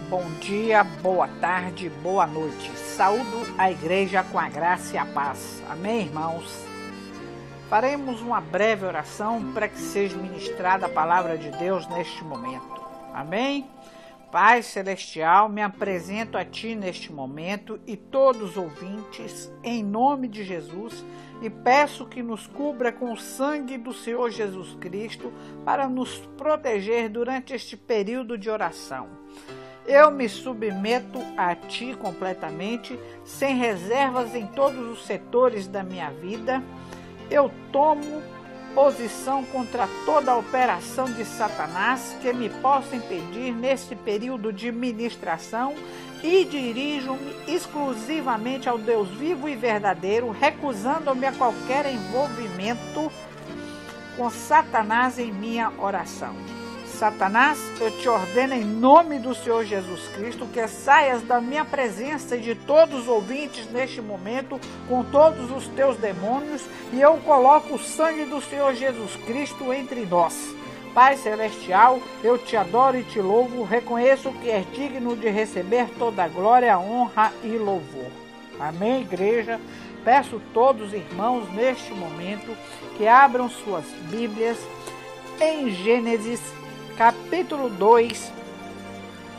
bom dia, boa tarde, boa noite. Saúdo a igreja com a graça e a paz. Amém, irmãos? Faremos uma breve oração para que seja ministrada a palavra de Deus neste momento. Amém? Pai Celestial, me apresento a Ti neste momento e todos os ouvintes, em nome de Jesus, e peço que nos cubra com o sangue do Senhor Jesus Cristo para nos proteger durante este período de oração. Eu me submeto a Ti completamente, sem reservas em todos os setores da minha vida. Eu tomo posição contra toda a operação de Satanás que me possa impedir nesse período de ministração e dirijo-me exclusivamente ao Deus vivo e verdadeiro, recusando-me a qualquer envolvimento com Satanás em minha oração. Satanás, eu te ordeno em nome do Senhor Jesus Cristo que saias da minha presença e de todos os ouvintes neste momento com todos os teus demônios, e eu coloco o sangue do Senhor Jesus Cristo entre nós. Pai Celestial, eu te adoro e te louvo, reconheço que és digno de receber toda a glória, honra e louvor. Amém, igreja? Peço todos os irmãos neste momento que abram suas Bíblias em Gênesis capítulo 2,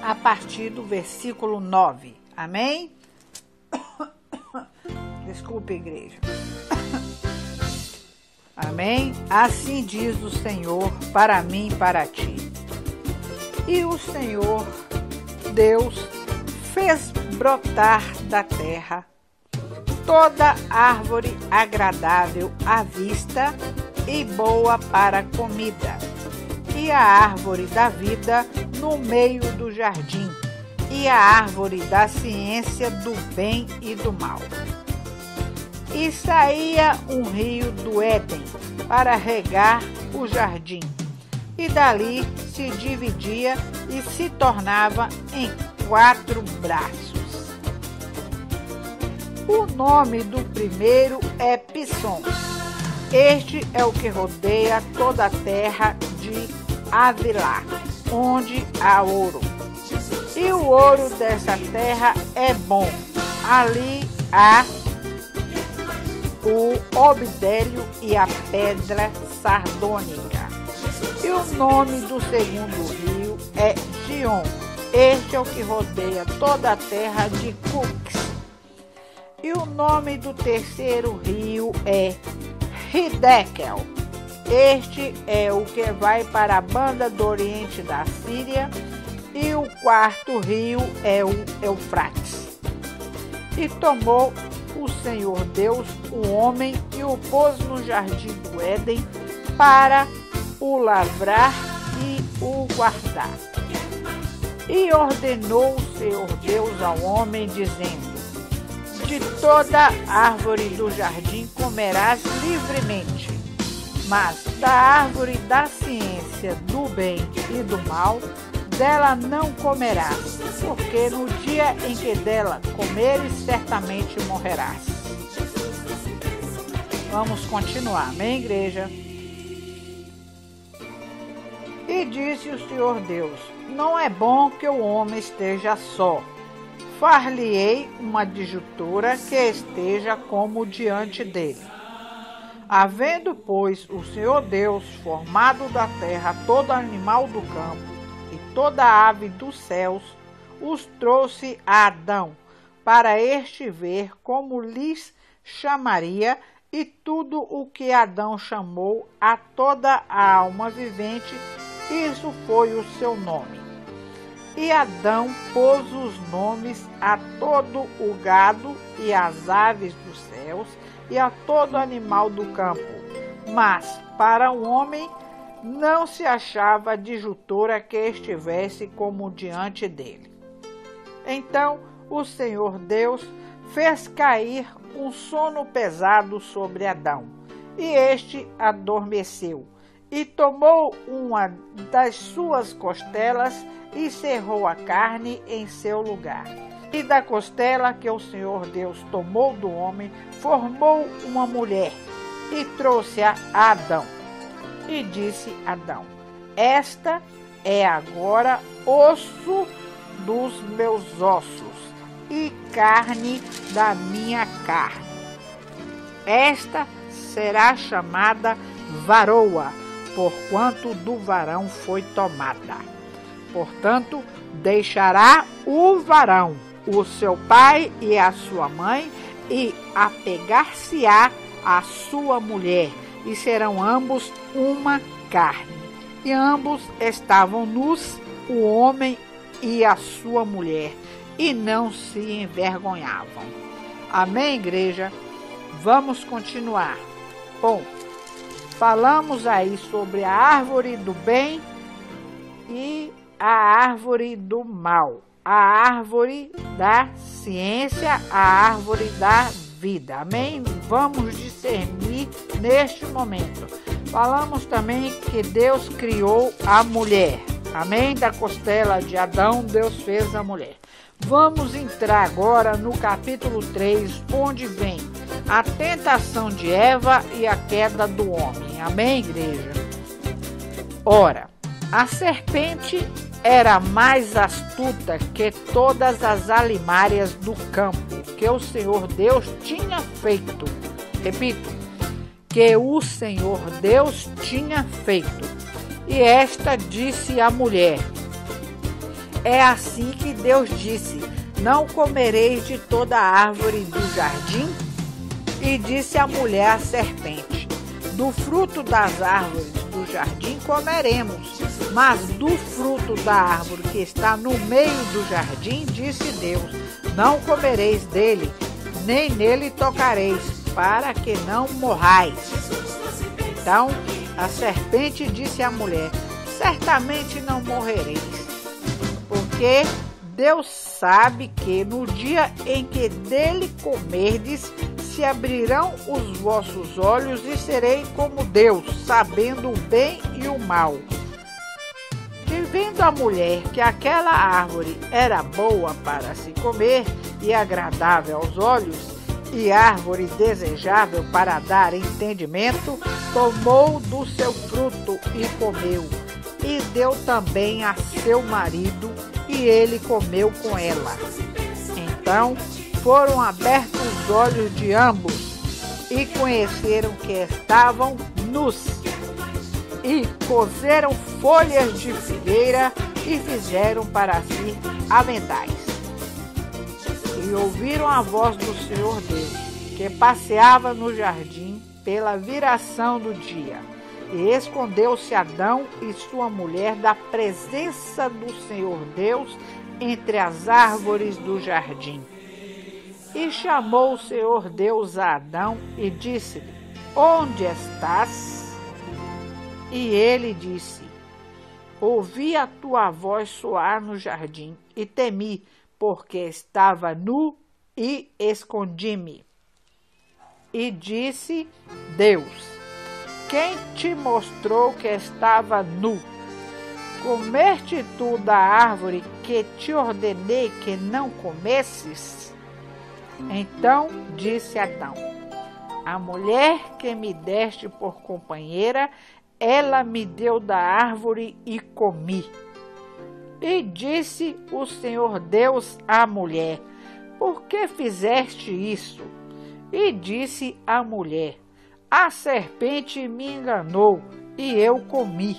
a partir do versículo 9. Amém? Desculpe, igreja. Amém? Assim diz o Senhor para mim e para ti. E o Senhor Deus fez brotar da terra toda árvore agradável à vista e boa para a comida, e a árvore da vida no meio do jardim, e a árvore da ciência do bem e do mal. E saía um rio do Éden para regar o jardim, e dali se dividia e se tornava em 4 braços. O nome do primeiro é Pisson. Este é o que rodeia toda a terra de Havilá, onde há ouro. E o ouro dessa terra é bom. Ali há o obdélio e a pedra sardônica. E o nome do segundo rio é Gion. Este é o que rodeia toda a terra de Cux. E o nome do terceiro rio é Hidekel. Este é o que vai para a banda do oriente da Síria, e o quarto rio é o Eufrates. E tomou o Senhor Deus o homem e o pôs no jardim do Éden para o lavrar e o guardar. E ordenou o Senhor Deus ao homem, dizendo: de toda árvore do jardim comerás livremente, mas da árvore da ciência do bem e do mal, dela não comerás, porque no dia em que dela comeres, certamente morrerás. Vamos continuar, amém, igreja? E disse o Senhor Deus: não é bom que o homem esteja só. Far-lhe-ei uma adjutora que esteja como diante dele. Havendo, pois, o Senhor Deus formado da terra todo animal do campo e toda ave dos céus, os trouxe a Adão, para este ver como lhes chamaria, e tudo o que Adão chamou a toda a alma vivente, isso foi o seu nome. E Adão pôs os nomes a todo o gado e às aves dos céus e a todo animal do campo. Mas para o homem não se achava adjutora que estivesse como diante dele. Então o Senhor Deus fez cair um sono pesado sobre Adão, e este adormeceu, e tomou uma das suas costelas e cerrou a carne em seu lugar. E da costela que o Senhor Deus tomou do homem, formou uma mulher e trouxe-a a Adão. E disse Adão: esta é agora osso dos meus ossos e carne da minha carne. Esta será chamada varoa, porquanto do varão foi tomada. Portanto, deixará o varão o seu pai e a sua mãe, e apegar-se-á à sua mulher, e serão ambos uma carne. E ambos estavam nus, o homem e a sua mulher, e não se envergonhavam. Amém, igreja? Vamos continuar. Bom, falamos aí sobre a árvore do bem e a árvore do mal, a árvore da ciência, a árvore da vida. Amém? Vamos discernir neste momento. Falamos também que Deus criou a mulher. Amém? Da costela de Adão, Deus fez a mulher. Vamos entrar agora no capítulo 3, onde vem a tentação de Eva e a queda do homem. Amém, igreja? Ora, a serpente era mais astuta que todas as alimárias do campo que o Senhor Deus tinha feito. Repito, que o Senhor Deus tinha feito. E esta disse à mulher: é assim que Deus disse: não comereis de toda a árvore do jardim? E disse a mulher à serpente: do fruto das árvores do jardim comeremos, mas do fruto da árvore que está no meio do jardim, disse Deus: não comereis dele, nem nele tocareis, para que não morrais. Então a serpente disse à mulher: certamente não morrereis, porque Deus sabe que no dia em que dele comerdes, se abrirão os vossos olhos e serei como Deus, sabendo o bem e o mal. E vendo a mulher que aquela árvore era boa para se comer e agradável aos olhos, e árvore desejável para dar entendimento, tomou do seu fruto e comeu, e deu também a seu marido, e ele comeu com ela. Então foram abertos os olhos de ambos, e conheceram que estavam nus, e coseram folhas de figueira, e fizeram para si aventais. E ouviram a voz do Senhor Deus, que passeava no jardim pela viração do dia. E escondeu-se Adão e sua mulher da presença do Senhor Deus entre as árvores do jardim. E chamou o Senhor Deus a Adão e disse-lhe: onde estás? E ele disse: ouvi a tua voz soar no jardim e temi, porque estava nu e escondi-me. E disse Deus: quem te mostrou que estava nu? Comeste tu da árvore que te ordenei que não comesses? Então disse Adão: a mulher que me deste por companheira, ela me deu da árvore e comi. E disse o Senhor Deus à mulher: por que fizeste isso? E disse a mulher: a serpente me enganou e eu comi.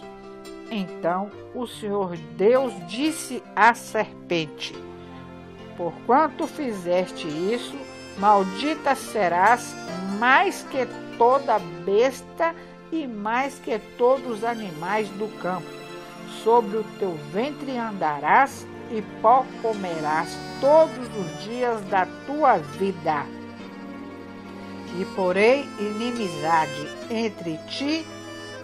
Então o Senhor Deus disse à serpente: porquanto fizeste isso, maldita serás mais que toda besta e mais que todos os animais do campo. Sobre o teu ventre andarás e pó comerás todos os dias da tua vida. E porei inimizade entre ti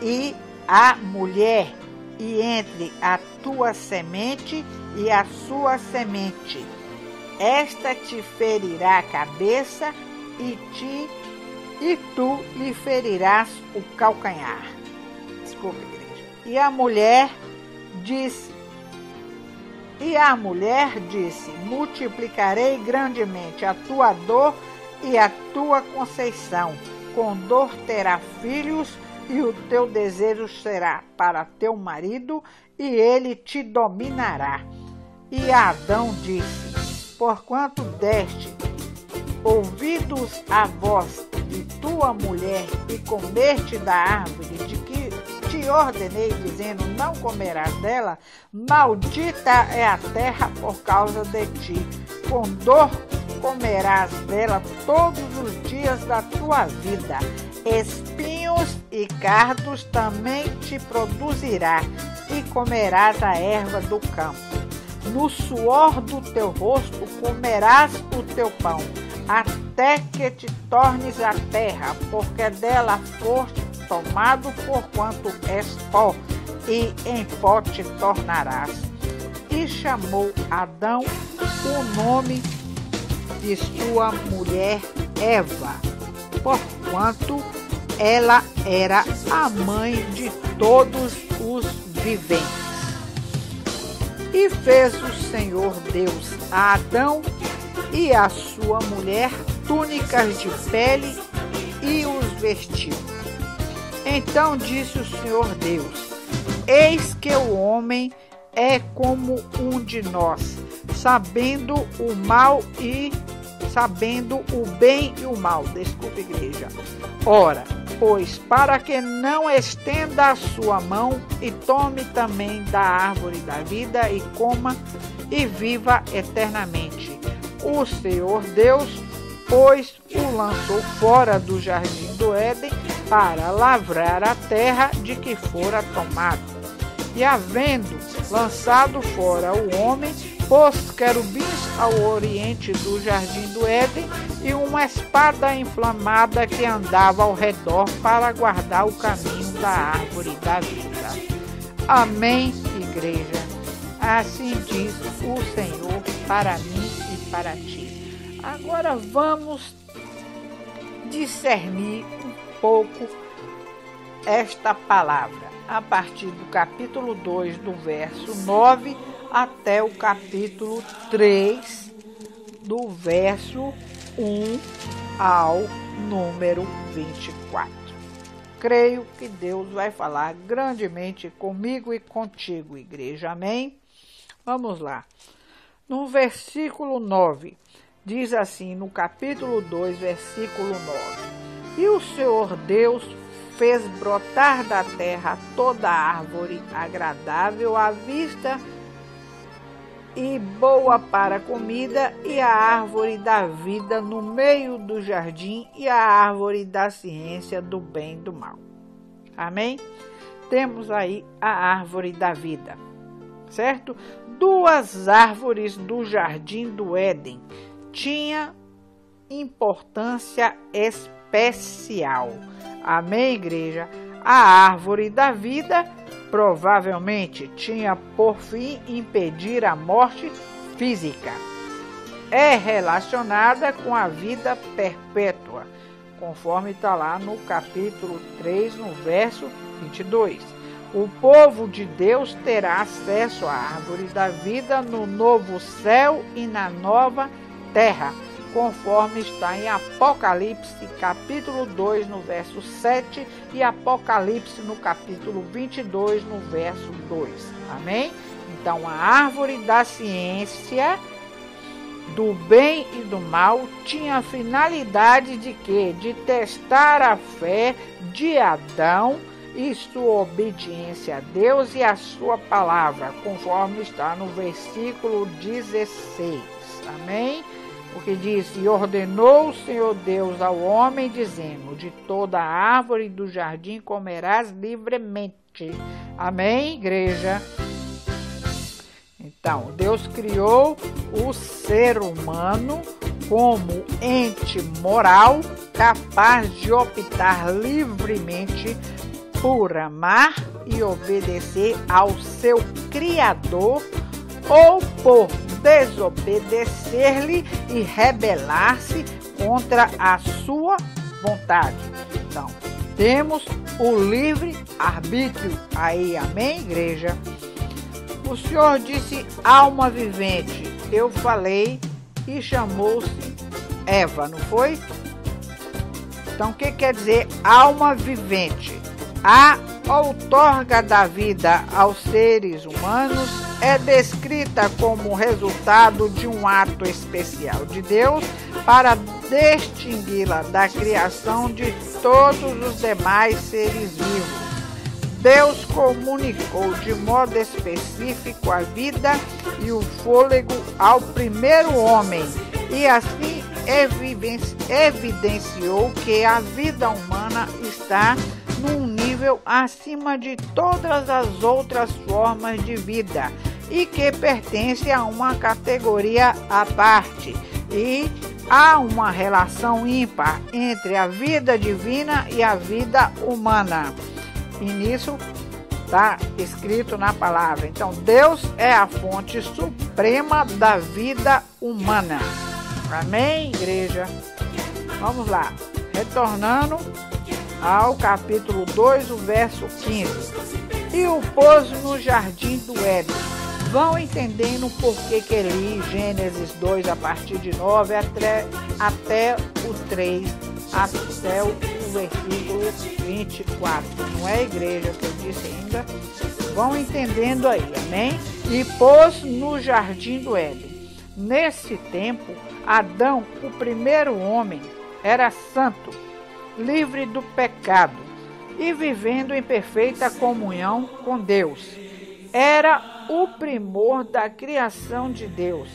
e a mulher, e entre a tua semente e a sua semente. Esta te ferirá a cabeça e tu lhe ferirás o calcanhar. Desculpa, igreja. E a mulher disse: multiplicarei grandemente a tua dor e a tua conceição. Com dor terá filhos, e o teu desejo será para teu marido, e ele te dominará. E Adão disse: porquanto deste ouvidos à voz de tua mulher e comeste da árvore de que te ordenei, dizendo: não comerás dela, maldita é a terra por causa de ti. Com dor comerás dela todos os dias da tua vida. Espinhos e cardos também te produzirá, e comerás a erva do campo. No suor do teu rosto comerás o teu pão, até que te tornes a terra, porque dela foste tomado, porquanto és pó, e em pó te tornarás. E chamou Adão o nome de sua mulher Eva, porquanto ela era a mãe de todos os viventes. E fez o Senhor Deus a Adão e a sua mulher túnicas de pele e os vestiu. Então disse o Senhor Deus: eis que o homem é como um de nós, sabendo o bem e o mal. Desculpe, igreja. Ora, pois, para que não estenda a sua mão e tome também da árvore da vida e coma e viva eternamente. O Senhor Deus, pois, o lançou fora do jardim do Éden para lavrar a terra de que fora tomado. E havendo lançado fora o homem, pôs querubins ao oriente do jardim do Éden e uma espada inflamada que andava ao redor para guardar o caminho da árvore da vida. Amém, igreja? Assim diz o Senhor para mim e para ti. Agora vamos discernir um pouco esta palavra, a partir do capítulo 2, do verso 9, até o capítulo 3, do verso 1 ao número 24. Creio que Deus vai falar grandemente comigo e contigo, igreja. Amém? Vamos lá. No versículo 9, diz assim, no capítulo 2, versículo 9: E o Senhor Deus fez brotar da terra toda árvore agradável à vista e boa para a comida, e a árvore da vida no meio do jardim, e a árvore da ciência do bem e do mal. Amém? Temos aí a árvore da vida, certo? Duas árvores do jardim do Éden tinham importância especial. Amém, igreja? A árvore da vida provavelmente tinha por fim impedir a morte física. É relacionada com a vida perpétua, conforme está lá no capítulo 3, no verso 22. O povo de Deus terá acesso à árvore da vida no novo céu e na nova terra, conforme está em Apocalipse, capítulo 2, no verso 7, e Apocalipse, no capítulo 22, no verso 2. Amém? Então, a árvore da ciência do bem e do mal tinha a finalidade de quê? De testar a fé de Adão e sua obediência a Deus e a sua palavra, conforme está no versículo 16. Amém? Porque diz: e ordenou o Senhor Deus ao homem, dizendo: de toda a árvore do jardim comerás livremente. Amém, igreja? Então, Deus criou o ser humano como ente moral capaz de optar livremente por amar e obedecer ao seu Criador, ou por desobedecer-lhe e rebelar-se contra a sua vontade. Então, temos o livre-arbítrio aí, amém, igreja? O Senhor disse alma vivente, eu falei, e chamou-se Eva, não foi? Então, o que quer dizer alma vivente? A outorga da vida aos seres humanos é descrita como resultado de um ato especial de Deus para distingui-la da criação de todos os demais seres vivos. Deus comunicou de modo específico a vida e o fôlego ao primeiro homem e assim evidenciou que a vida humana está num nível acima de todas as outras formas de vida e que pertence a uma categoria à parte, e há uma relação ímpar entre a vida divina e a vida humana. E nisso está escrito na palavra. Então, Deus é a fonte suprema da vida humana. Amém, igreja? Vamos lá. Retornando ao capítulo 2, o verso 15. E o pôs no jardim do Éden. Vão entendendo por que li Gênesis 2 a partir de 9 até o 3, até o versículo 24. Não é, igreja, que eu disse ainda? Vão entendendo aí, amém? E pôs no jardim do Éden. Nesse tempo, Adão, o primeiro homem, era santo, livre do pecado e vivendo em perfeita comunhão com Deus. Era o primor da criação de Deus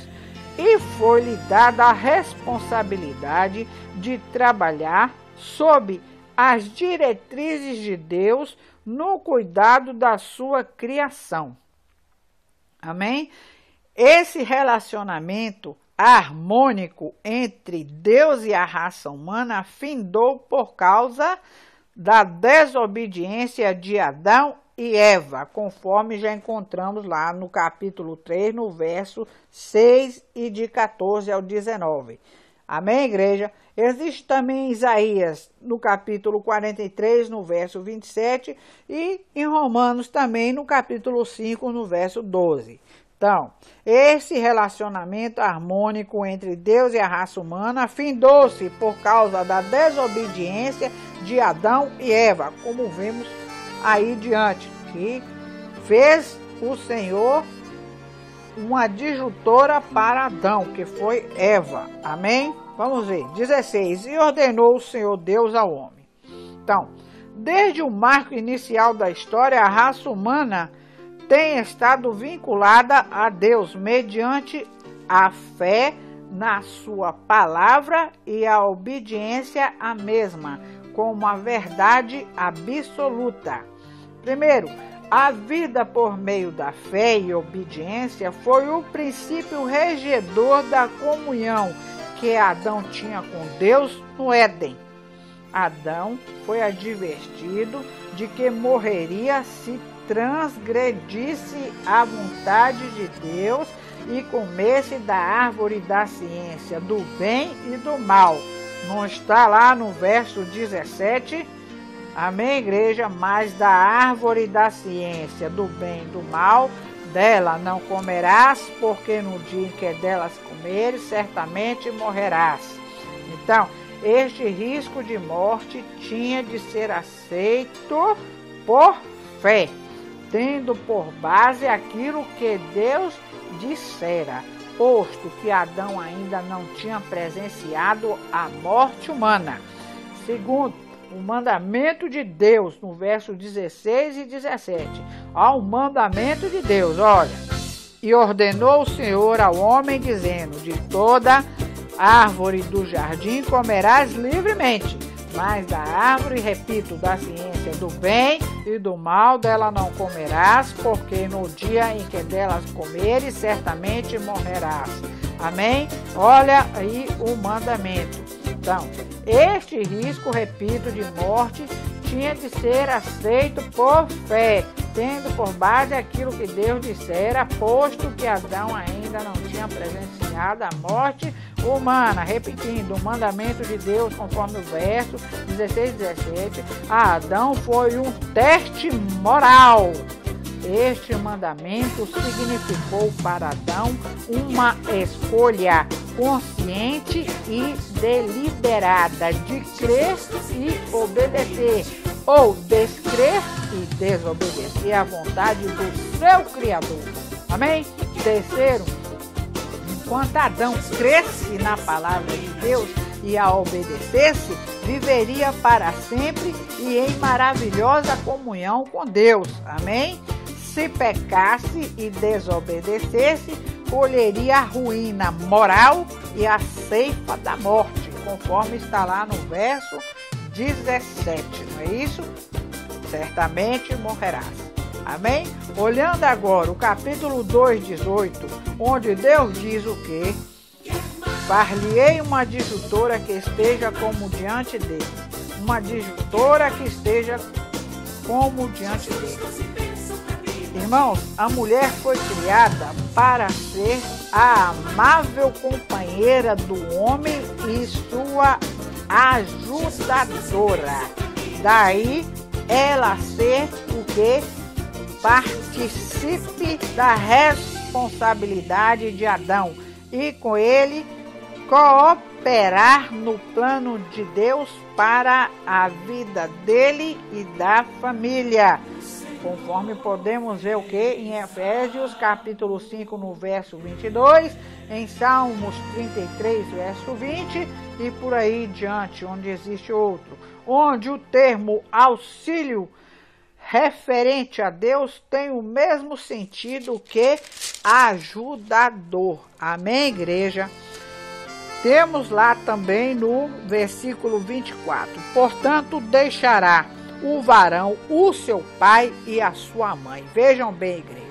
e foi-lhe dada a responsabilidade de trabalhar sob as diretrizes de Deus no cuidado da sua criação. Amém? Esse relacionamento harmônico entre Deus e a raça humana findou por causa da desobediência de Adão e Eva, conforme já encontramos lá no capítulo 3, no verso 6 e de 14 ao 19. Amém, igreja? Existe também em Isaías, no capítulo 43, no verso 27, e em Romanos também, no capítulo 5, no verso 12. Então, esse relacionamento harmônico entre Deus e a raça humana findou-se por causa da desobediência de Adão e Eva, como vimos aí diante, que fez o Senhor uma disjuntora para Adão, que foi Eva. Amém? Vamos ver. 16. E ordenou o Senhor Deus ao homem. Então, desde o marco inicial da história, a raça humana tem estado vinculada a Deus mediante a fé na sua palavra e a obediência à mesma, como a verdade absoluta. Primeiro, a vida por meio da fé e obediência foi o princípio regedor da comunhão que Adão tinha com Deus no Éden. Adão foi advertido de que morreria se transgredisse a vontade de Deus e comesse da árvore da ciência do bem e do mal. Não está lá no verso 17? Amém, igreja? Mas da árvore da ciência do bem e do mal, dela não comerás, porque no dia em que delas comeres, certamente morrerás. Então, este risco de morte tinha de ser aceito por fé, tendo por base aquilo que Deus dissera, posto que Adão ainda não tinha presenciado a morte humana. Segundo, o mandamento de Deus, no verso 16 e 17. Ao mandamento de Deus, olha. E ordenou o Senhor ao homem, dizendo: de toda árvore do jardim comerás livremente, mas da árvore, repito, da ciência do bem e do mal, dela não comerás, porque no dia em que delas comeres, certamente morrerás. Amém? Olha aí o mandamento. Então, este risco, repito, de morte tinha de ser aceito por fé, tendo por base aquilo que Deus dissera, posto que Adão ainda não tinha presenciado a morte humana. Repetindo, o mandamento de Deus, conforme o verso 16 e 17, a Adão foi um teste moral. Este mandamento significou para Adão uma escolha consciente e deliberada de crer e obedecer, ou descrer e desobedecer à vontade do seu Criador. Amém? Terceiro, enquanto Adão cresce na palavra de Deus e a obedecesse, viveria para sempre e em maravilhosa comunhão com Deus. Amém? Se pecasse e desobedecesse, colheria a ruína moral e a ceifa da morte, conforme está lá no verso 17, não é isso? Certamente morrerás. Amém? Olhando agora o capítulo 2:18, onde Deus diz o quê? Far-lhe-ei uma disjuntora que esteja como diante dele. Uma disjuntora que esteja como diante dele. Irmãos, a mulher foi criada para ser a amável companheira do homem e sua ajudadora. Daí ela ser o que? Participe da responsabilidade de Adão e com ele cooperar no plano de Deus para a vida dele e da família. Conforme podemos ver o que? Em Efésios capítulo 5, no verso 22, em Salmos 33, verso 20 e por aí diante, onde existe outro. Onde o termo auxílio referente a Deus tem o mesmo sentido que ajudador. Amém, igreja? Temos lá também no versículo 24. Portanto, deixará o varão, o seu pai e a sua mãe. Vejam bem, igreja.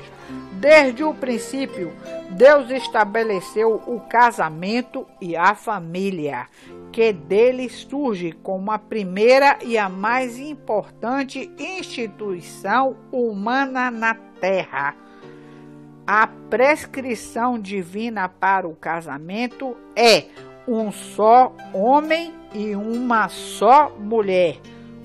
Desde o princípio, Deus estabeleceu o casamento e a família, que dele surge como a primeira e a mais importante instituição humana na Terra. A prescrição divina para o casamento é um só homem e uma só mulher,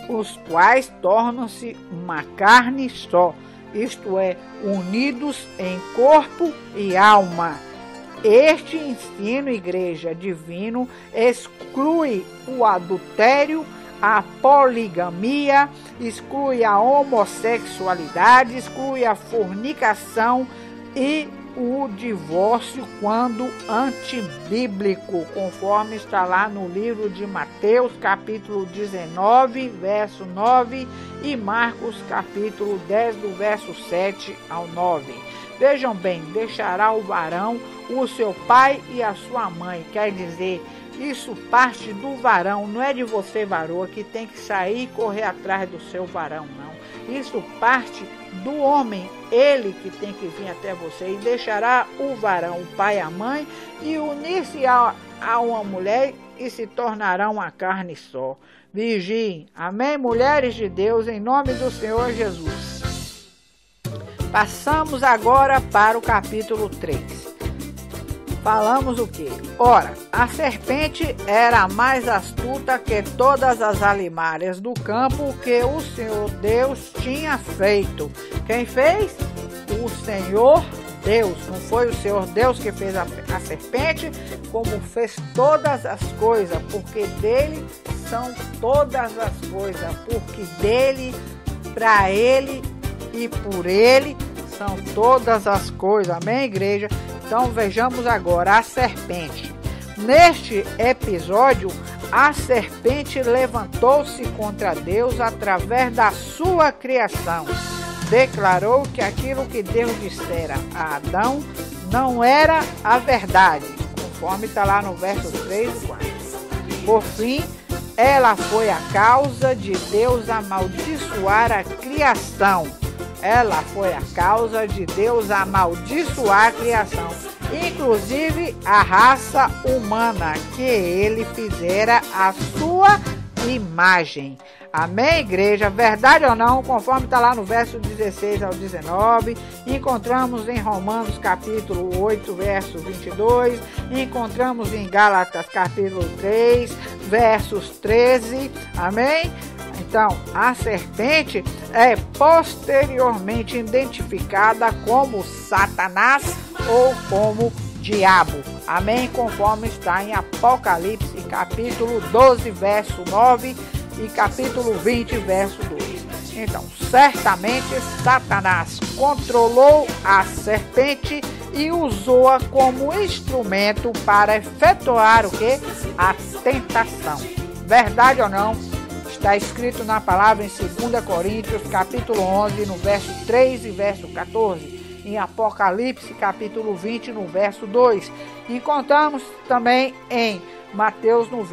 os quais tornam-se uma carne só, isto é, unidos em corpo e alma. Este ensino, igreja, divino, exclui o adultério, a poligamia, exclui a homossexualidade, exclui a fornicação e o divórcio quando antibíblico, conforme está lá no livro de Mateus, capítulo 19, verso 9, e Marcos, capítulo 10, do verso 7 ao 9. Vejam bem, deixará o varão, o seu pai e a sua mãe. Quer dizer, isso parte do varão, não é de você, varoa, que tem que sair e correr atrás do seu varão, não. Isso parte do homem, ele que tem que vir até você, e deixará o varão, o pai e a mãe, e unir-se a uma mulher e se tornarão uma carne só. Vigiem. Amém, mulheres de Deus, em nome do Senhor Jesus. Passamos agora para o capítulo 3. Falamos o quê? Ora, a serpente era mais astuta que todas as alimárias do campo que o Senhor Deus tinha feito. Quem fez? O Senhor Deus. Não foi o Senhor Deus que fez a serpente, como fez todas as coisas, porque dele são todas as coisas, porque dele, para ele e por ele são todas as coisas. Amém, igreja? Então vejamos agora a serpente. Neste episódio, a serpente levantou-se contra Deus através da sua criação. Declarou que aquilo que Deus dissera a Adão não era a verdade, conforme está lá no verso 3 e 4. Por fim, ela foi a causa de Deus amaldiçoar a criação. Ela foi a causa de Deus amaldiçoar a criação, inclusive a raça humana, que ele fizera a sua imagem. Amém, igreja? Verdade ou não? Conforme está lá no verso 16 ao 19, encontramos em Romanos capítulo 8, verso 22, encontramos em Gálatas capítulo 3, versos 13, amém? Então, a serpente é posteriormente identificada como Satanás ou como diabo. Amém? Conforme está em Apocalipse, capítulo 12, verso 9, e capítulo 20, verso 2. Então, certamente Satanás controlou a serpente e usou-a como instrumento para efetuar o quê? A tentação. Verdade ou não? Está escrito na palavra em 2 Coríntios, capítulo 11, no verso 3 e verso 14. Em Apocalipse, capítulo 20, no verso 2. Encontramos também em Mateus, no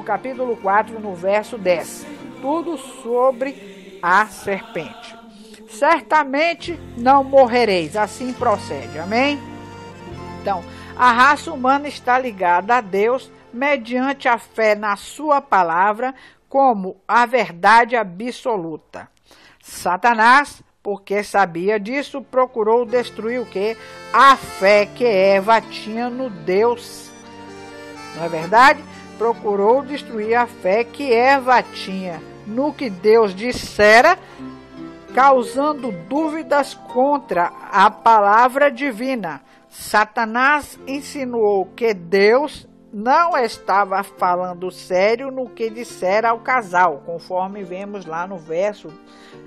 capítulo 4, no verso 10. Tudo sobre a serpente. Certamente não morrereis, assim procede, amém? Então, a raça humana está ligada a Deus mediante a fé na sua palavra como a verdade absoluta. Satanás, porque sabia disso, procurou destruir o quê? A fé que Eva tinha no Deus. Não é verdade? Procurou destruir a fé que Eva tinha no que Deus dissera, causando dúvidas contra a palavra divina. Satanás insinuou que Deus não estava falando sério no que dissera ao casal, conforme vemos lá no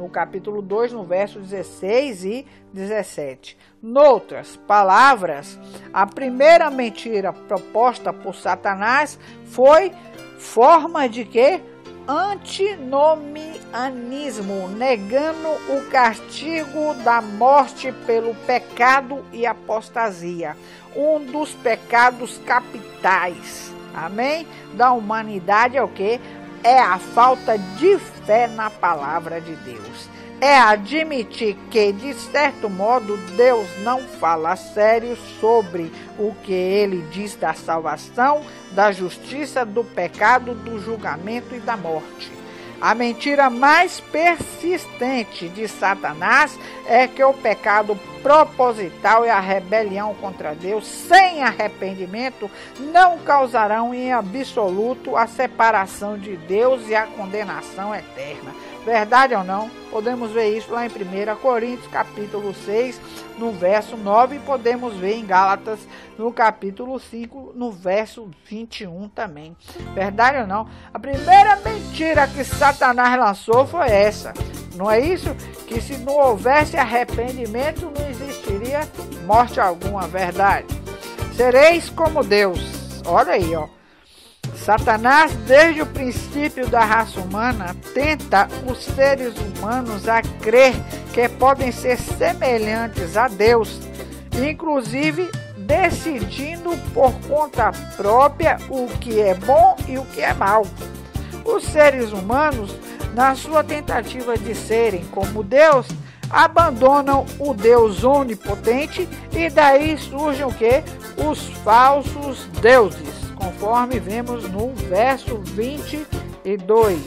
capítulo 2, no verso 16 e 17. Noutras palavras, a primeira mentira proposta por Satanás foi forma de quê? Antinomianismo, negando o castigo da morte pelo pecado e apostasia, um dos pecados capitais, amém? Da humanidade é o quê? É a falta de fé na palavra de Deus. É admitir que, de certo modo, Deus não fala sério sobre o que ele diz da salvação, da justiça, do pecado, do julgamento e da morte. A mentira mais persistente de Satanás é que o pecado proposital e a rebelião contra Deus, sem arrependimento, não causarão em absoluto a separação de Deus e a condenação eterna. Verdade ou não? Podemos ver isso lá em 1 Coríntios, capítulo 6, no verso 9, e podemos ver em Gálatas, no capítulo 5, no verso 21 também. Verdade ou não? A primeira mentira que Satanás lançou foi essa. Não é isso? Que se não houvesse arrependimento, não existiria morte alguma. Verdade. Sereis como Deus. Olha aí, ó. Satanás, desde o princípio da raça humana, tenta os seres humanos a crer que podem ser semelhantes a Deus, inclusive decidindo por conta própria o que é bom e o que é mal. Os seres humanos, na sua tentativa de serem como Deus, abandonam o Deus onipotente e daí surgem o quê? Os falsos deuses, conforme vemos no verso 22.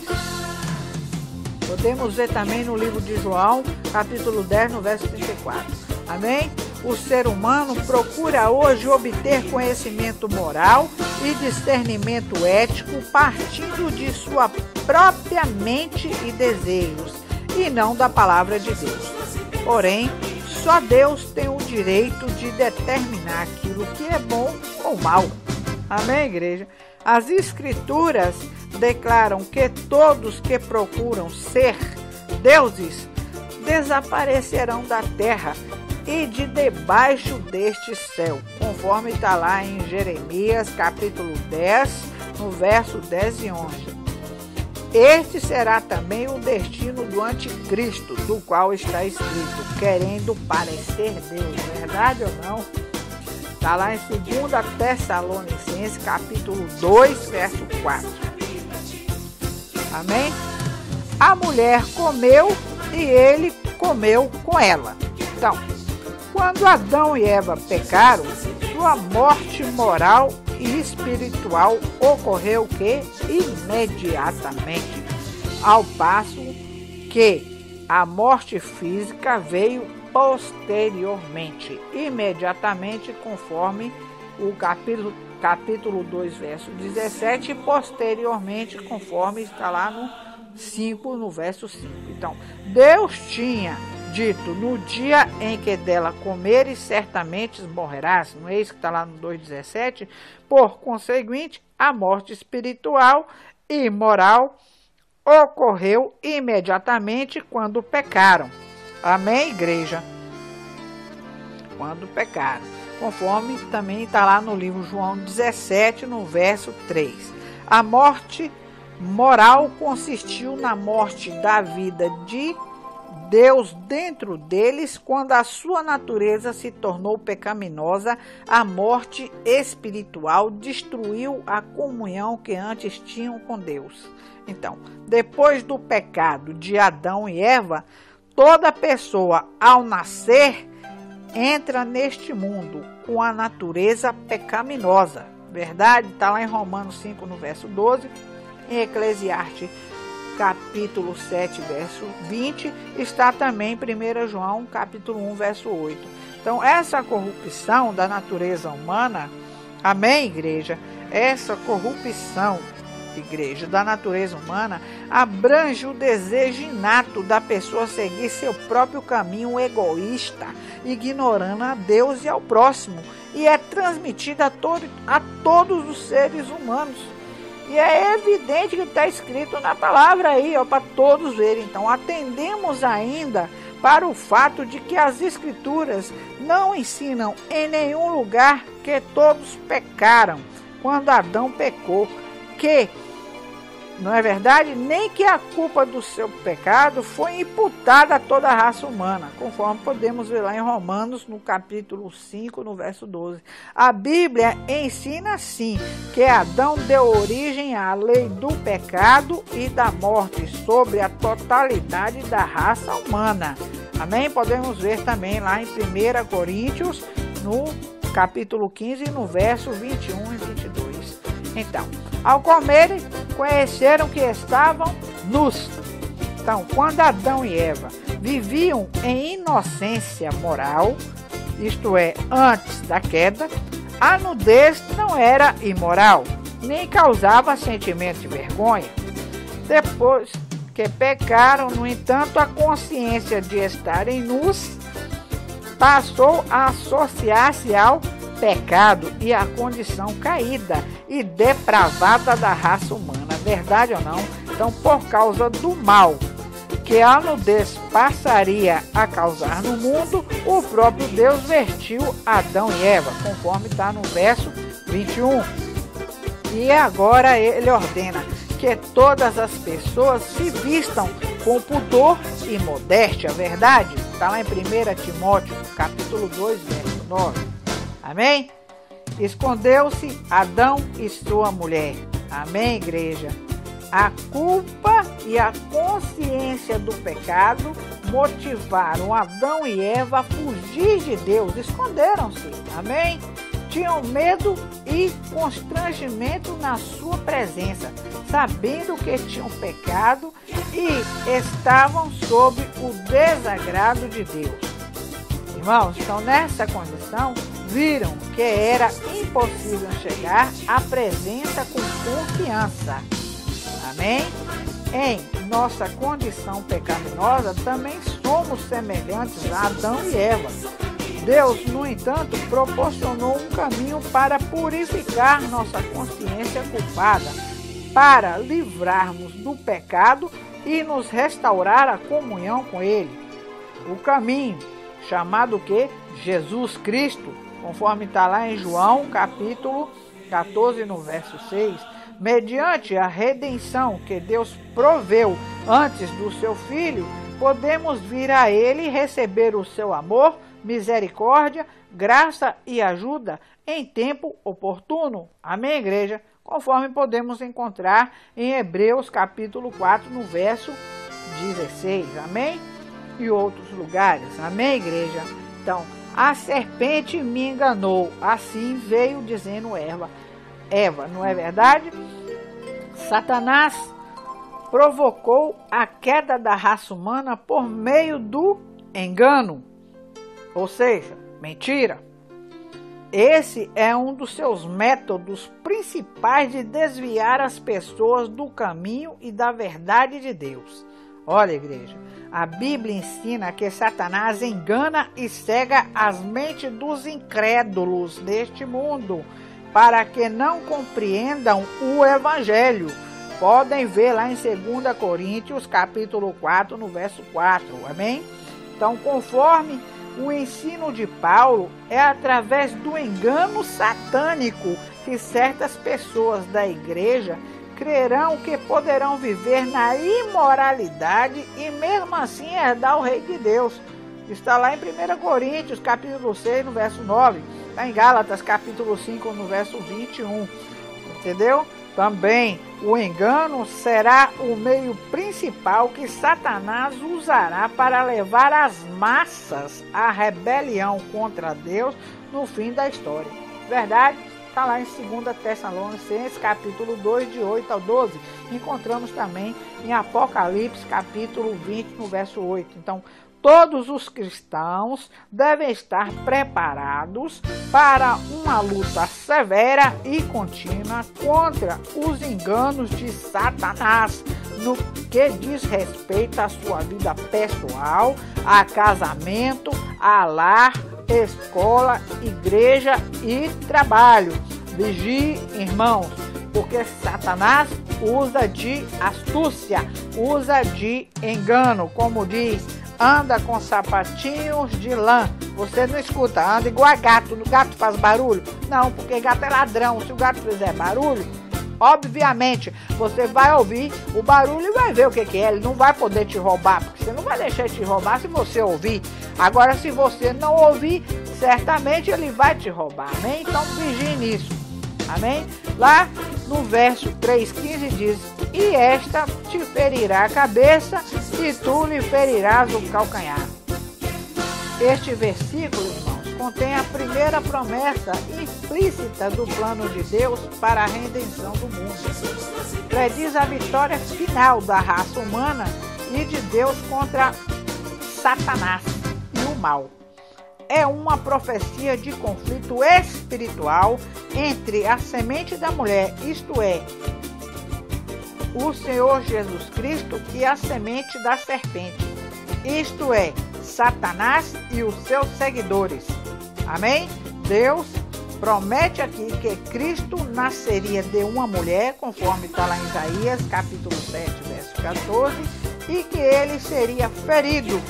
Podemos ver também no livro de João, capítulo 10, no verso 34. Amém? O ser humano procura hoje obter conhecimento moral e discernimento ético partindo de sua própria mente e desejos, e não da palavra de Deus. Porém, só Deus tem o direito de determinar aquilo que é bom ou mal. Amém, igreja? As Escrituras declaram que todos que procuram ser deuses desaparecerão da terra e de debaixo deste céu, conforme está lá em Jeremias, capítulo 10, no verso 10 e 11. Este será também o destino do anticristo, do qual está escrito, querendo parecer Deus. Verdade ou não? Está lá em 2 Tessalonicenses, capítulo 2, verso 4. Amém? A mulher comeu e ele comeu com ela. Então, quando Adão e Eva pecaram, sua morte moral e espiritual ocorreu o quê? Imediatamente. Ao passo que a morte física veio posteriormente, imediatamente, conforme o capítulo 2, verso 17, e posteriormente, conforme está lá no 5, no verso 5. Então, Deus tinha dito, no dia em que dela comeres, certamente morrerás. Não é isso que está lá no 2,17? Por conseguinte, a morte espiritual e moral ocorreu imediatamente quando pecaram. Amém, igreja? Quando pecaram. Conforme também está lá no livro João 17, no verso 3. A morte moral consistiu na morte da vida de Deus dentro deles quando a sua natureza se tornou pecaminosa. A morte espiritual destruiu a comunhão que antes tinham com Deus. Então, depois do pecado de Adão e Eva, toda pessoa ao nascer entra neste mundo com a natureza pecaminosa. Verdade? Está lá em Romanos 5, no verso 12, em Eclesiastes capítulo 7, verso 20, está também em 1 João, capítulo 1, verso 8. Então, essa corrupção da natureza humana, amém, igreja? Essa corrupção, igreja, da natureza humana abrange o desejo inato da pessoa seguir seu próprio caminho egoísta, ignorando a Deus e ao próximo, e é transmitida a todos os seres humanos. E é evidente que está escrito na palavra aí, para todos verem. Então, atendemos ainda para o fato de que as Escrituras não ensinam em nenhum lugar que todos pecaram quando Adão pecou, que, não é verdade? Nem que a culpa do seu pecado foi imputada a toda a raça humana, conforme podemos ver lá em Romanos, no capítulo 5, no verso 12. A Bíblia ensina, sim, que Adão deu origem à lei do pecado e da morte sobre a totalidade da raça humana. Amém? Podemos ver também lá em 1 Coríntios, no capítulo 15, no verso 21 e 22. Então, ao comerem, conheceram que estavam nus. Então, quando Adão e Eva viviam em inocência moral, isto é, antes da queda, a nudez não era imoral, nem causava sentimento de vergonha. Depois que pecaram, no entanto, a consciência de estarem nus passou a associar-se ao pecado e à condição caída e depravada da raça humana. Verdade ou não? Então, por causa do mal que a nudez passaria a causar no mundo, o próprio Deus vertiu Adão e Eva, conforme está no verso 21. E agora ele ordena que todas as pessoas se vistam com pudor e modéstia. Verdade? Está lá em 1 Timóteo, capítulo 2, verso 9. Amém? Escondeu-se Adão e sua mulher. Amém, igreja? A culpa e a consciência do pecado motivaram Adão e Eva a fugir de Deus. Esconderam-se. Amém? Tinham medo e constrangimento na sua presença, sabendo que tinham pecado e estavam sob o desagrado de Deus. Irmãos, então nessa condição, viram que era impossível chegar à presença com confiança. Amém? Em nossa condição pecaminosa, também somos semelhantes a Adão e Eva. Deus, no entanto, proporcionou um caminho para purificar nossa consciência culpada, para livrarmos do pecado e nos restaurar a comunhão com Ele. O caminho, chamado o quê? Jesus Cristo, conforme está lá em João, capítulo 14, no verso 6. Mediante a redenção que Deus proveu antes do seu Filho, podemos vir a Ele e receber o seu amor, misericórdia, graça e ajuda em tempo oportuno. Amém, igreja? Conforme podemos encontrar em Hebreus, capítulo 4, no verso 16. Amém? E outros lugares. Amém, igreja? Então, a serpente me enganou, assim veio dizendo Eva, não é verdade? Satanás provocou a queda da raça humana por meio do engano, ou seja, mentira. Esse é um dos seus métodos principais de desviar as pessoas do caminho e da verdade de Deus. Olha, igreja, a Bíblia ensina que Satanás engana e cega as mentes dos incrédulos deste mundo, para que não compreendam o Evangelho podem ver lá em 2 Coríntios, capítulo 4, no verso 4, amém? Então, conforme o ensino de Paulo, é através do engano satânico que certas pessoas da igreja crerão que poderão viver na imoralidade e mesmo assim herdar o reino de Deus. Está lá em 1 Coríntios, capítulo 6, no verso 9. Está em Gálatas, capítulo 5, no verso 21. Entendeu? Também o engano será o meio principal que Satanás usará para levar as massas à rebelião contra Deus no fim da história. Verdade? Está lá em 2 Tessalonicenses, capítulo 2, de 8 ao 12. Encontramos também em Apocalipse, capítulo 20, no verso 8. Então, todos os cristãos devem estar preparados para uma luta severa e contínua contra os enganos de Satanás no que diz respeito à sua vida pessoal, a casamento, a lar, escola, igreja e trabalho. Vigie, irmãos, porque Satanás usa de astúcia, usa de engano, como diz, anda com sapatinhos de lã. Você não escuta, anda igual a gato. O gato faz barulho? Não, porque gato é ladrão. Se o gato fizer barulho, obviamente, você vai ouvir o barulho e vai ver o que é. Ele não vai poder te roubar, porque você não vai deixar ele te roubar se você ouvir. Agora, se você não ouvir, certamente ele vai te roubar, amém? Então, vigie nisso, amém? Lá no verso 3,15 diz: e esta te ferirá a cabeça e tu lhe ferirás o calcanhar. Este versículo, irmãos, contém a primeira promessa implícita do plano de Deus para a redenção do mundo. Prediz a vitória final da raça humana e de Deus contra Satanás e o mal. É uma profecia de conflito espiritual entre a semente da mulher, isto é, o Senhor Jesus Cristo, e a semente da serpente, isto é, Satanás e os seus seguidores. Amém? Deus promete aqui que Cristo nasceria de uma mulher, conforme está lá em Isaías, capítulo 7, verso 14, e que ele seria ferido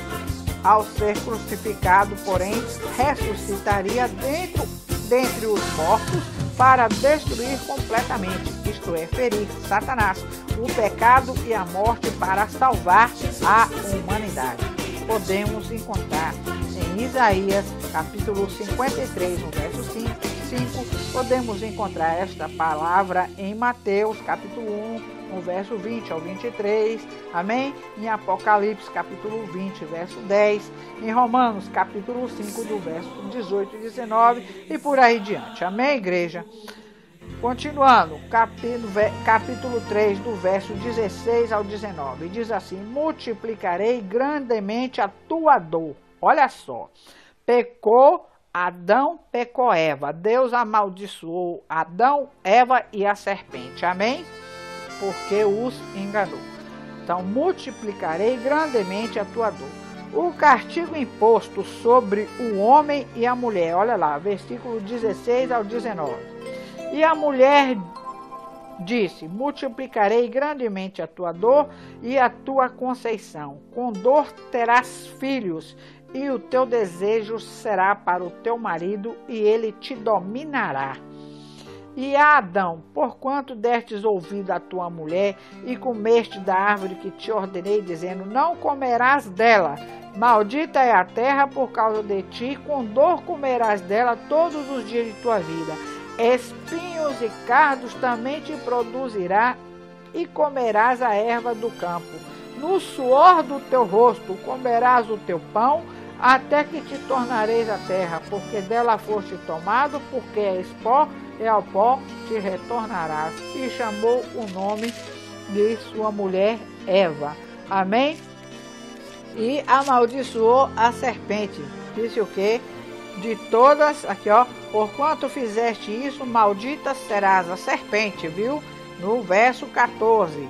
ao ser crucificado, porém ressuscitaria dentre os mortos para destruir completamente, isto é, ferir Satanás, o pecado e a morte para salvar a humanidade. Podemos encontrar em Isaías, capítulo 53, no verso 5, podemos encontrar esta palavra em Mateus, capítulo 1, no verso 20 ao 23, amém? Em Apocalipse, capítulo 20, verso 10, em Romanos, capítulo 5, do verso 18 e 19, e por aí diante, amém, igreja? Continuando, capítulo 3, do verso 16 ao 19, diz assim: multiplicarei grandemente a tua dor. Olha só, pecou Adão, pecou Eva, Deus amaldiçoou Adão, Eva e a serpente, amém? Porque os enganou. Então, multiplicarei grandemente a tua dor. O castigo imposto sobre o homem e a mulher, olha lá, versículo 16 ao 19. E a mulher disse: multiplicarei grandemente a tua dor e a tua conceição. Com dor terás filhos, e o teu desejo será para o teu marido, e ele te dominará. E a Adão: porquanto destes ouvido à tua mulher, e comeste da árvore que te ordenei, dizendo: não comerás dela. Maldita é a terra por causa de ti, com dor comerás dela todos os dias de tua vida. Espinhos e cardos também te produzirá, e comerás a erva do campo. No suor do teu rosto comerás o teu pão, até que te tornareis a terra, porque dela foste tomado, porque és pó, e ao pó te retornarás. E chamou o nome de sua mulher Eva. Amém? E amaldiçoou a serpente. Disse o quê? De todas, aqui ó, porquanto fizeste isso, maldita serás a serpente, viu? No verso 14.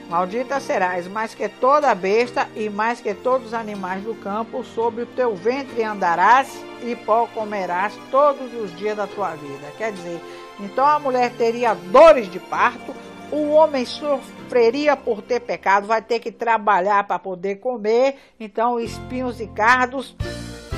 Maldita serás, mais que toda besta e mais que todos os animais do campo, sobre o teu ventre andarás e pó comerás todos os dias da tua vida. Quer dizer, então a mulher teria dores de parto, o homem sofreria por ter pecado, vai ter que trabalhar para poder comer, então espinhos e cardos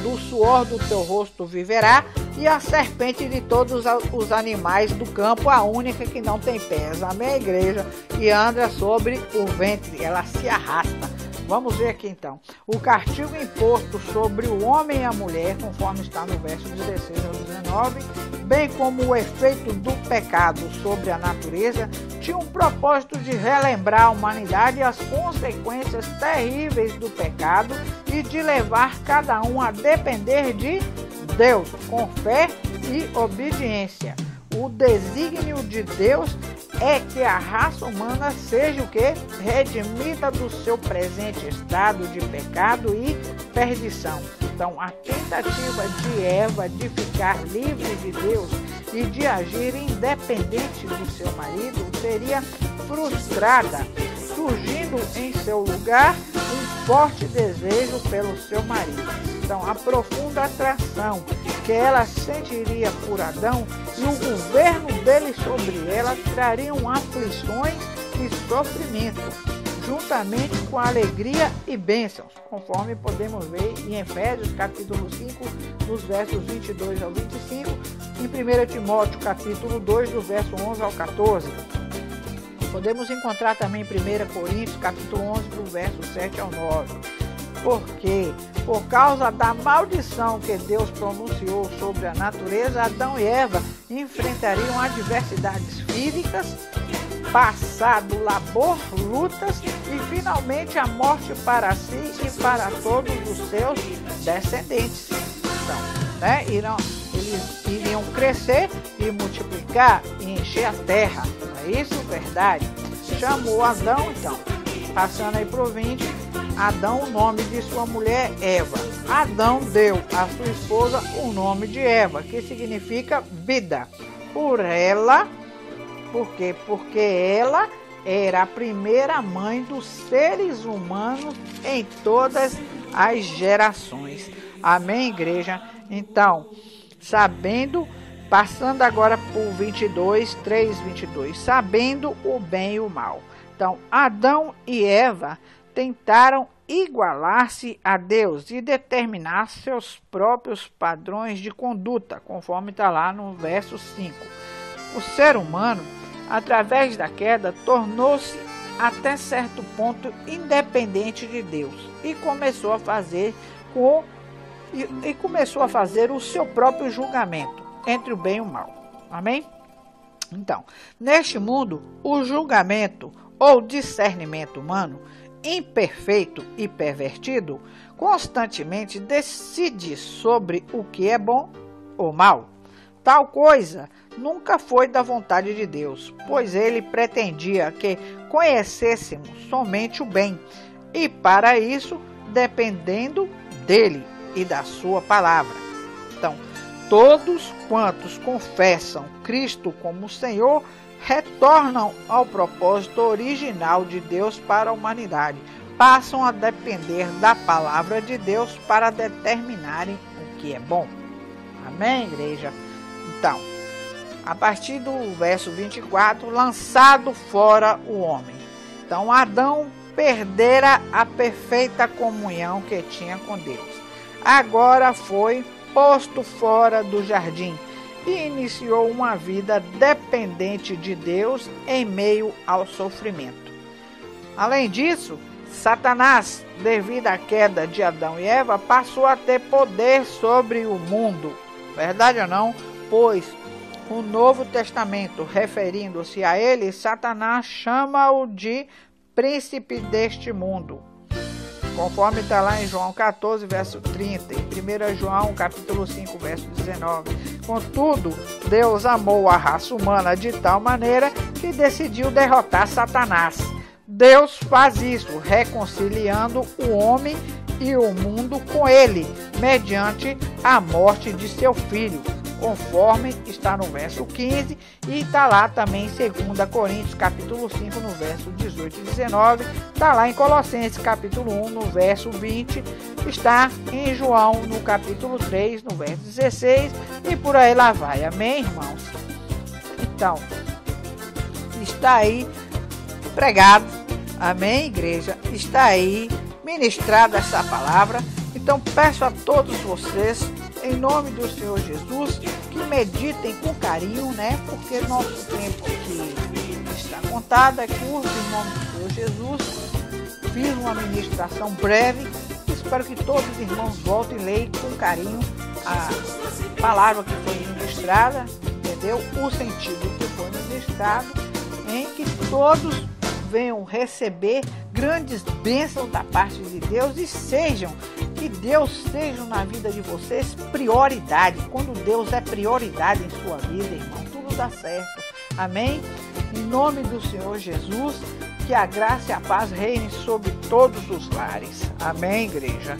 do suor do teu rosto viverá, e a serpente de todos os animais do campo, a única que não tem pés. Amém, igreja? E anda sobre o ventre, ela se arrasta. Vamos ver aqui então. O castigo imposto sobre o homem e a mulher, conforme está no verso 16 ao 19, bem como o efeito do pecado sobre a natureza, tinha um propósito de relembrar a humanidade as consequências terríveis do pecado e de levar cada um a depender de Deus, com fé e obediência. O desígnio de Deus é que a raça humana seja o quê? Redimida do seu presente estado de pecado e perdição. Então, a tentativa de Eva de ficar livre de Deus e de agir independente do seu marido seria frustrada, surgindo em seu lugar um forte desejo pelo seu marido. Então, a profunda atração que ela sentiria por Adão e o governo dele sobre ela trariam aflições e sofrimento, juntamente com alegria e bênçãos, conforme podemos ver em Efésios capítulo 5, dos versos 22 ao 25, e em 1 Timóteo capítulo 2, do verso 11 ao 14. Podemos encontrar também em 1 Coríntios capítulo 11, do verso 7 ao 9. Porque, por causa da maldição que Deus pronunciou sobre a natureza, Adão e Eva enfrentariam adversidades físicas, passado labor, lutas e finalmente a morte para si e para todos os seus descendentes. Então, eles iriam crescer e multiplicar e encher a terra. Não é isso? Verdade. Chamou Adão, então, passando aí para o 20, Adão o nome de sua mulher Eva. Adão deu à sua esposa o nome de Eva, que significa vida. Porque ela era a primeira mãe dos seres humanos em todas as gerações. Amém, igreja? Então, passando agora por 3:22, sabendo o bem e o mal. Então, Adão e Eva tentaram igualar-se a Deus e determinar seus próprios padrões de conduta, conforme está lá no verso 5. O ser humano, através da queda, tornou-se até certo ponto independente de Deus e começou a fazer o seu próprio julgamento entre o bem e o mal. Amém? Então, neste mundo, o julgamento ou discernimento humano, imperfeito e pervertido, constantemente decide sobre o que é bom ou mal. Tal coisa nunca foi da vontade de Deus, pois ele pretendia que conhecêssemos somente o bem, e para isso dependendo dele e da sua palavra. Então, todos quantos confessam Cristo como Senhor retornam ao propósito original de Deus para a humanidade, passam a depender da palavra de Deus para determinarem o que é bom. Amém, igreja? Então, a partir do verso 24, lançado fora o homem. Então, Adão perdera a perfeita comunhão que tinha com Deus. Agora foi posto fora do jardim e iniciou uma vida dependente de Deus em meio ao sofrimento. Além disso, Satanás, devido à queda de Adão e Eva, passou a ter poder sobre o mundo. Verdade ou não? Pois o Novo Testamento, referindo-se a ele, Satanás chama-o de príncipe deste mundo, conforme está lá em João 14, verso 30, e 1 João capítulo 5, verso 19. Contudo, Deus amou a raça humana de tal maneira que decidiu derrotar Satanás. Deus faz isso, reconciliando o homem e o mundo com ele, mediante a morte de seu filho, conforme está no verso 15, e está lá também em 2 Coríntios capítulo 5, no verso 18 e 19, está lá em Colossenses capítulo 1, no verso 20, está em João no capítulo 3, no verso 16, e por aí lá vai. Amém, irmãos? Então, está aí pregado, amém, igreja? Está aí ministrada essa palavra. Então peço a todos vocês, em nome do Senhor Jesus, que meditem com carinho, né? Porque nosso tempo aqui está contado, é curto, em nome do Senhor Jesus. Fiz uma ministração breve, espero que todos os irmãos voltem e leiam com carinho a palavra que foi ministrada, entendeu? O sentido que foi ministrado, em que todos venham receber grandes bênçãos da parte de Deus e que Deus seja na vida de vocês prioridade. Quando Deus é prioridade em sua vida, irmão, tudo dá certo. Amém? Em nome do Senhor Jesus, que a graça e a paz reinem sobre todos os lares. Amém, igreja?